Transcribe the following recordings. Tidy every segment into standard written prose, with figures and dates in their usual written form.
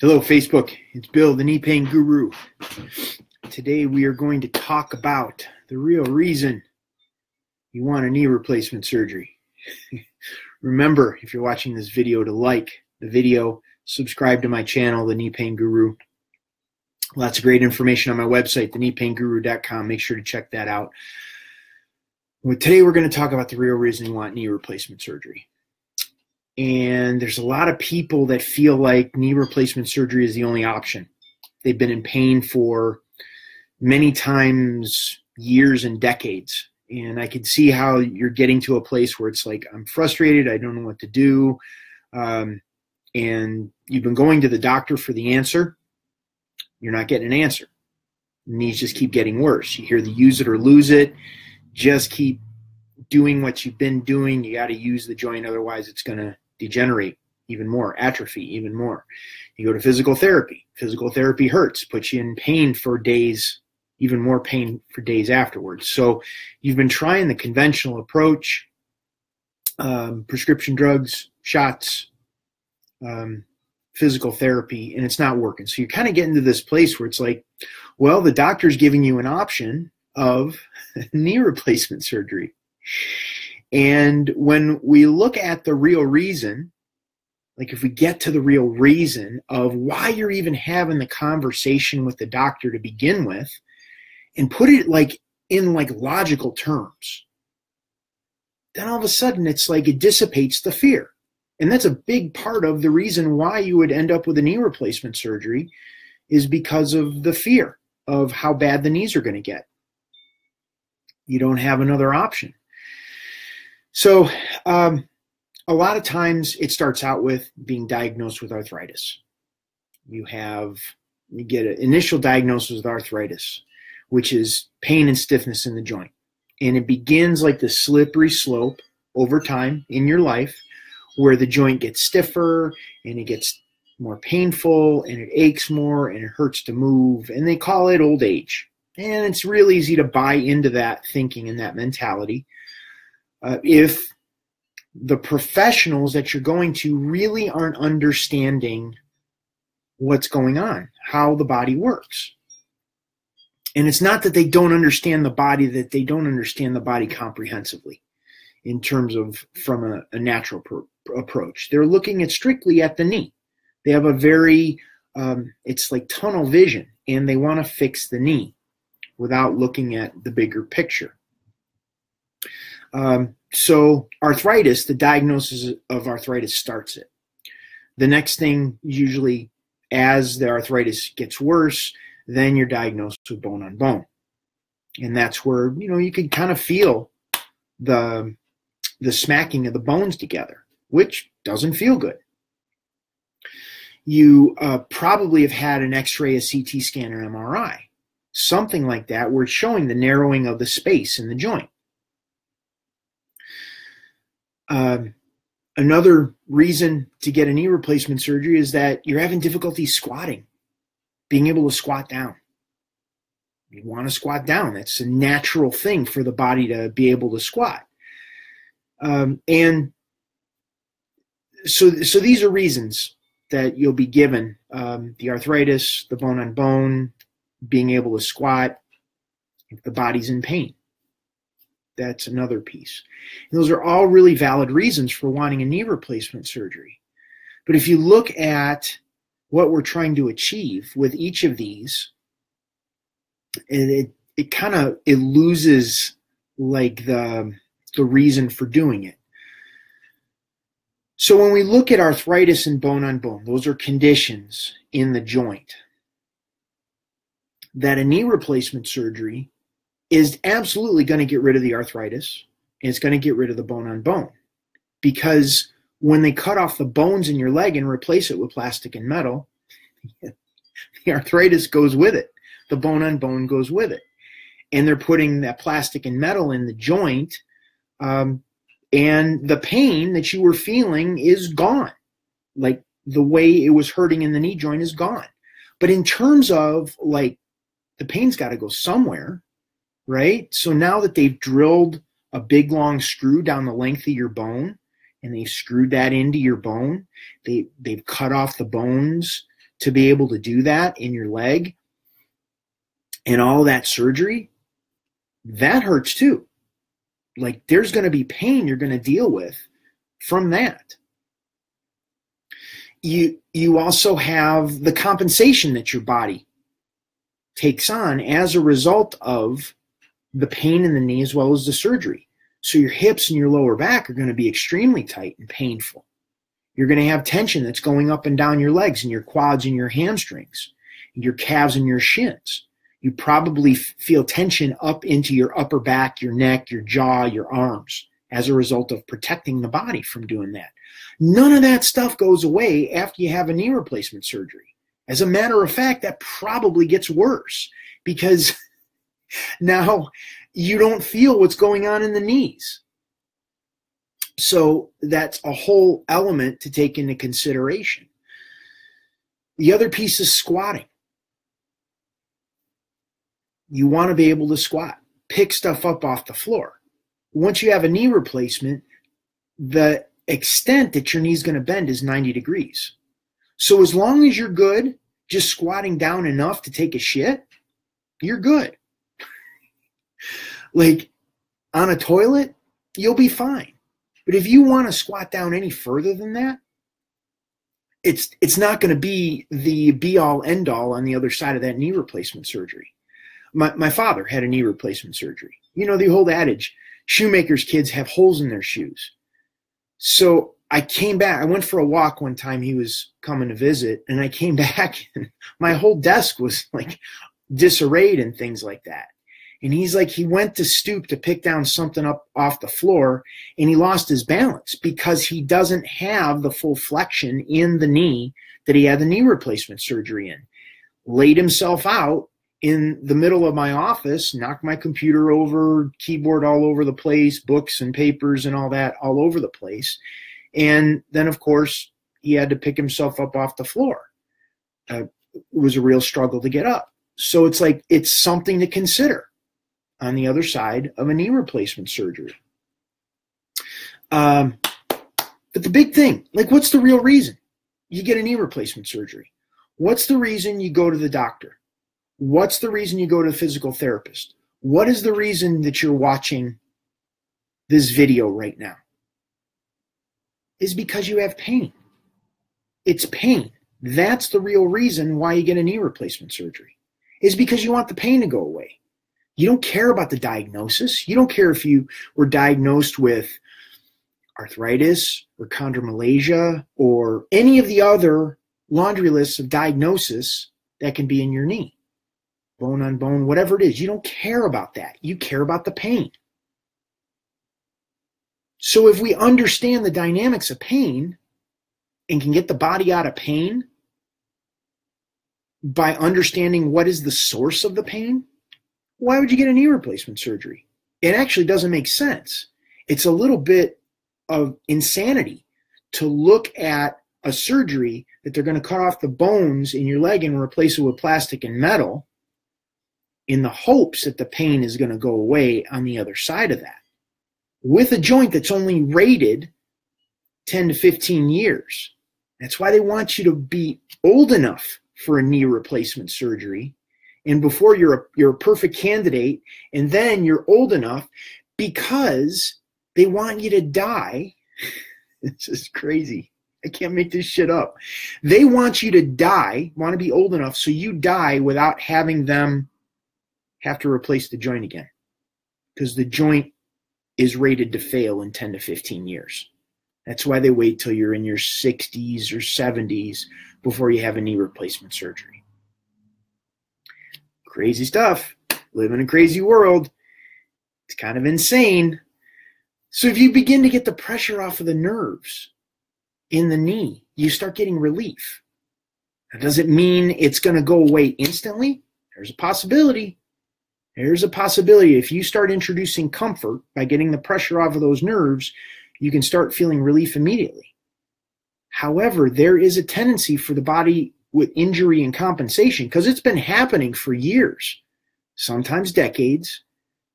Hello, Facebook. It's Bill, the knee pain guru. Today we are going to talk about the real reason you want a knee replacement surgery. Remember, if you're watching this video, to like the video, subscribe to my channel, the Knee Pain Guru. Lots of great information on my website, thekneepainguru.com. Make sure to check that out. Well, today we're going to talk about the real reason you want knee replacement surgery. And there's a lot of people that feel like knee replacement surgery is the only option. They've been in pain for many times, years and decades. And I can see how you're getting to a place where it's like, I'm frustrated, I don't know what to do. And you've been going to the doctor for the answer. You're not getting an answer. Knees just keep getting worse. You hear the use it or lose it. Just keep doing what you've been doing. You got to use the joint, otherwise it's going to degenerate even more, atrophy even more. You go to physical therapy. Physical therapy hurts, puts you in pain for days, even more pain for days afterwards. So you've been trying the conventional approach, prescription drugs, shots, physical therapy, and it's not working. So you're kind of getting to this place where it's like, well, the doctor's giving you an option of knee replacement surgery. And when we look at the real reason, like if we get to the real reason of why you're even having the conversation with the doctor to begin with, and put it like in like logical terms, then all of a sudden it's like it dissipates the fear. And that's a big part of the reason why you would end up with a knee replacement surgery, is because of the fear of how bad the knees are going to get. You don't have another option. So a lot of times it starts out with being diagnosed with arthritis. You get an initial diagnosis with arthritis, which is pain and stiffness in the joint. And it begins like the slippery slope over time in your life, where the joint gets stiffer and it gets more painful and it aches more and it hurts to move. And they call it old age. And it's real easy to buy into that thinking and that mentality. If the professionals that you're going to really aren't understanding what's going on, how the body works. And it's not that they don't understand the body, that they don't understand the body comprehensively in terms of from a natural approach. They're looking at strictly at the knee. They have a very, it's like tunnel vision, and they want to fix the knee without looking at the bigger picture. So arthritis, the diagnosis of arthritis starts it. The next thing, usually as the arthritis gets worse, then you're diagnosed with bone on bone. And that's where, you can kind of feel the smacking of the bones together, which doesn't feel good. You probably have had an X-ray, a CT scan, or MRI, something like that, where it's showing the narrowing of the space in the joint. Another reason to get a knee replacement surgery is that you're having difficulty squatting, being able to squat down. You want to squat down. That's a natural thing for the body to be able to squat. And so these are reasons that you'll be given, the arthritis, the bone on bone, being able to squat, if the body's in pain. That's another piece. And those are all really valid reasons for wanting a knee replacement surgery. But if you look at what we're trying to achieve with each of these, it loses like the reason for doing it. So when we look at arthritis and bone on bone, those are conditions in the joint that a knee replacement surgery is absolutely going to get rid of the arthritis, and it's going to get rid of the bone on bone. Because when they cut off the bones in your leg and replace it with plastic and metal, the arthritis goes with it. The bone on bone goes with it. And they're putting that plastic and metal in the joint, and the pain that you were feeling is gone. Like the way it was hurting in the knee joint is gone. But in terms of like the pain's got to go somewhere, right? So now that they've drilled a big long screw down the length of your bone and they've screwed that into your bone, they've cut off the bones to be able to do that in your leg and all that surgery, that hurts too. Like, there's going to be pain you're going to deal with from that. You also have the compensation that your body takes on as a result of the pain in the knee as well as the surgery. So your hips and your lower back are going to be extremely tight and painful. You're going to have tension that's going up and down your legs and your quads and your hamstrings, your calves and your shins. You probably feel tension up into your upper back, your neck, your jaw, your arms as a result of protecting the body from doing that. None of that stuff goes away after you have a knee replacement surgery. As a matter of fact, that probably gets worse because now you don't feel what's going on in the knees. So that's a whole element to take into consideration. The other piece is squatting. You want to be able to squat, pick stuff up off the floor. Once you have a knee replacement, the extent that your knee is going to bend is 90 degrees. So as long as you're good, just squatting down enough to take a shit, you're good. Like on a toilet, you'll be fine. But if you want to squat down any further than that, it's not going to be the be-all, end-all on the other side of that knee replacement surgery. My father had a knee replacement surgery. You know the old adage, shoemakers' kids have holes in their shoes. So I came back. I went for a walk one time. He was coming to visit, and I came back, and my whole desk was like disarrayed and things like that. And he's like, he went to stoop to pick down something up off the floor, and he lost his balance because he doesn't have the full flexion in the knee that he had the knee replacement surgery in. Laid himself out in the middle of my office, knocked my computer over, keyboard all over the place, books and papers and all that all over the place. And then, of course, he had to pick himself up off the floor. It was a real struggle to get up. So it's like, it's something to consider on the other side of a knee replacement surgery. But the big thing, like, what's the real reason you get a knee replacement surgery? What's the reason you go to the doctor? What's the reason you go to a physical therapist? What is the reason that you're watching this video right now? Is because you have pain. It's pain. That's the real reason why you get a knee replacement surgery. Is because you want the pain to go away. You don't care about the diagnosis. You don't care if you were diagnosed with arthritis or chondromalacia or any of the other laundry lists of diagnosis that can be in your knee. Bone on bone, whatever it is. You don't care about that. You care about the pain. So if we understand the dynamics of pain and can get the body out of pain by understanding what is the source of the pain, why would you get a knee replacement surgery? It actually doesn't make sense. It's a little bit of insanity to look at a surgery that they're going to cut off the bones in your leg and replace it with plastic and metal in the hopes that the pain is going to go away on the other side of that, with a joint that's only rated 10 to 15 years. That's why they want you to be old enough for a knee replacement surgery, and before you're a perfect candidate, and then you're old enough because they want you to die. This is crazy. I can't make this shit up. They want you to die, want to be old enough so you die without having them have to replace the joint again, because the joint is rated to fail in 10 to 15 years. That's why they wait till you're in your 60s or 70s before you have a knee replacement surgery. Crazy stuff. Live in a crazy world. It's kind of insane. So if you begin to get the pressure off of the nerves in the knee, you start getting relief. Now, does it mean it's going to go away instantly? There's a possibility. There's a possibility. If you start introducing comfort by getting the pressure off of those nerves, you can start feeling relief immediately. However, there is a tendency for the body with injury and compensation, because it's been happening for years, sometimes decades,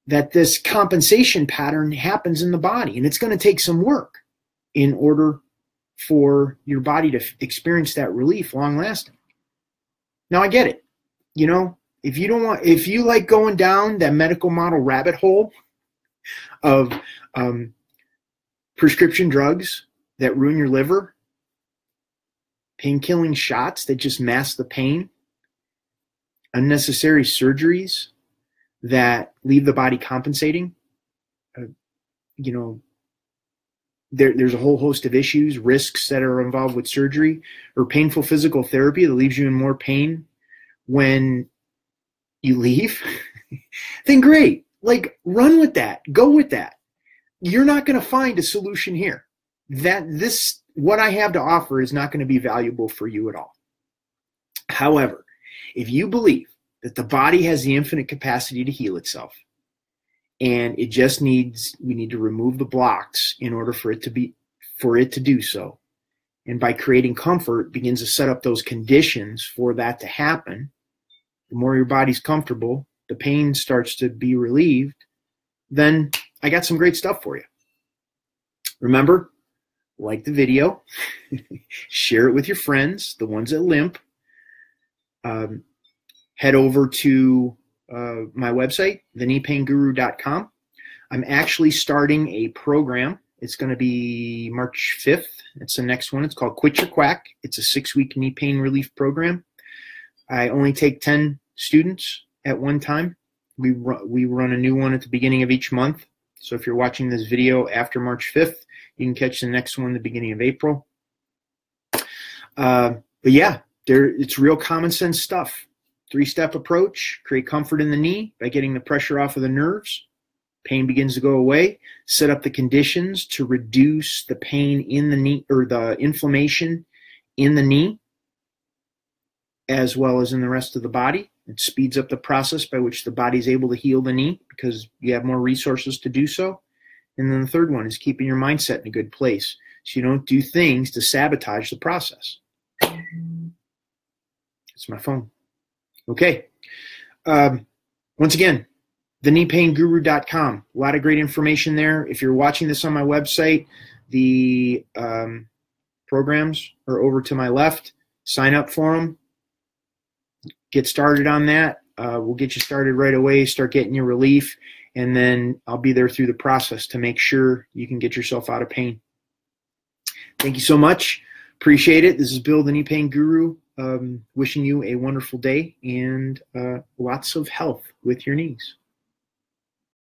that this compensation pattern happens in the body. And it's going to take some work in order for your body to experience that relief long lasting. Now I get it. If you like going down that medical model rabbit hole of prescription drugs that ruin your liver, pain-killing shots that just mask the pain, unnecessary surgeries that leave the body compensating, there's a whole host of issues, risks that are involved with surgery, or painful physical therapy that leaves you in more pain when you leave, then great. Like, run with that. Go with that. You're not going to find a solution here. What I have to offer is not going to be valuable for you at all. However, if you believe that the body has the infinite capacity to heal itself, and we need to remove the blocks in order for it to do so. And by creating comfort, begins to set up those conditions for that to happen. The more your body's comfortable, the pain starts to be relieved, then I got some great stuff for you. Remember, like the video, share it with your friends, the ones that limp. Head over to my website, thekneepainguru.com. I'm actually starting a program. It's going to be March 5th. It's the next one. It's called Quit Your Quack. It's a 6-week knee pain relief program. I only take 10 students at one time. We run a new one at the beginning of each month. So if you're watching this video after March 5th, you can catch the next one at the beginning of April. But yeah, it's real common sense stuff. 3-step approach: create comfort in the knee by getting the pressure off of the nerves. Pain begins to go away. Set up the conditions to reduce the pain in the knee, or the inflammation in the knee, as well as in the rest of the body. It speeds up the process by which the body is able to heal the knee because you have more resources to do so. And then the third one is keeping your mindset in a good place so you don't do things to sabotage the process. It's my phone. Okay. Once again, thekneepainguru.com. A lot of great information there. If you're watching this on my website, the programs are over to my left. Sign up for them. Get started on that. We'll get you started right away, start getting your relief, and then I'll be there through the process to make sure you can get yourself out of pain. Thank you so much. Appreciate it. This is Bill, the Knee Pain Guru. Wishing you a wonderful day and lots of health with your knees.